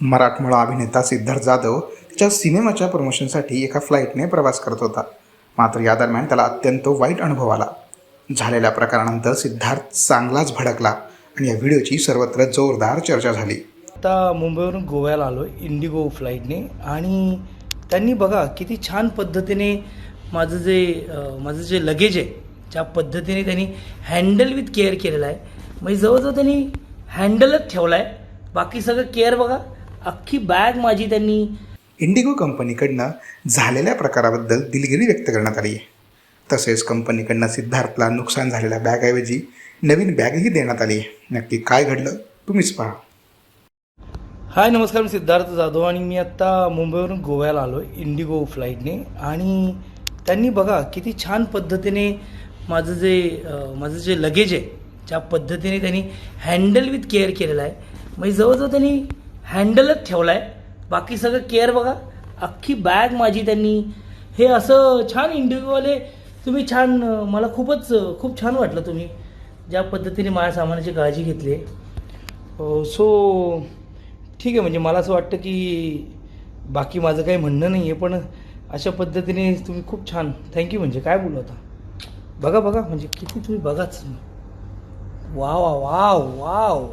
मराठमोळा अभिनेता सिद्धार्थ जाधव त्याच्या सिनेमाच्या प्रमोशनसाठी एका फ्लाईटने प्रवास करत होता. मात्र या दरम्यान त्याला अत्यंत वाईट अनुभव आला. झालेल्या प्रकारानंतर सिद्धार्थ चांगलाच भडकला आणि या व्हिडिओची सर्वत्र जोरदार चर्चा झाली. आता मुंबईवरून गोव्याला आलो इंडिगो फ्लाईटने आणि त्यांनी बघा किती छान पद्धतीने माझं जे लगेज आहे ज्या पद्धतीने त्यांनी हँडल विथ केअर केलेलं आहे. म्हणजे जवळजवळ त्यांनी हँडलच ठेवला आहे, बाकी सगळं केअर बघा. अख्खी बॅग माझी त्यांनी. इंडिगो कंपनीकडनं झालेल्या प्रकाराबद्दल दिलगिरी व्यक्त करण्यात आली आहे. तसेच कंपनीकडनं सिद्धार्थला नुकसान झालेल्या बॅगऐवजी नवीन बॅगही देण्यात आली आहे. नक्की काय घडलं तुम्हीच पहा. हाय नमस्कार, मी सिद्धार्थ जाधव आणि मी आत्ता मुंबईवरून गोव्याला आलो इंडिगो फ्लाईटने आणि त्यांनी बघा किती छान पद्धतीने माझं जे लगेज आहे ज्या पद्धतीने त्यांनी हँडल विथ केअर केलेलं आहे. म्हणजे जवळजवळ त्यांनी हँडलच ठेवला आहे, बाकी सगळं केअर बघा. अख्खी बॅग माझी त्यांनी. हे असं छान इंडिगोवाले तुम्ही छान, मला खूप छान वाटलं तुम्ही ज्या पद्धतीने माझ्या सामानाची काळजी घेतली आहे. सो ठीक आहे, म्हणजे मला असं वाटतं की बाकी माझं काही म्हणणं नाही आहे, पण अशा पद्धतीने तुम्ही खूप छान. थँक्यू. म्हणजे काय बोलू आता. बघा म्हणजे किती तुम्ही बघाच. वाव.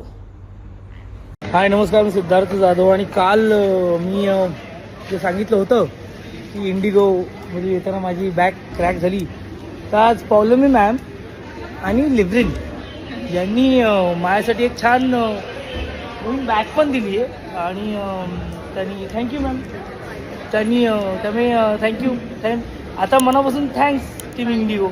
हाय नमस्कार, मी सिद्धार्थ जाधव आणि काल मी जे सांगितलं होतं की इंडिगोमध्ये येताना माझी बॅग क्रॅक झाली, तर आज पौलमी मॅम आणि लिव्हरिन यांनी माझ्यासाठी एक छान नवीन बॅग पण दिली आहे आणि त्यांनी थँक्यू मॅम. त्यामुळे थँक्यू. आता मनापासून थँक्स टीम इंडिगो.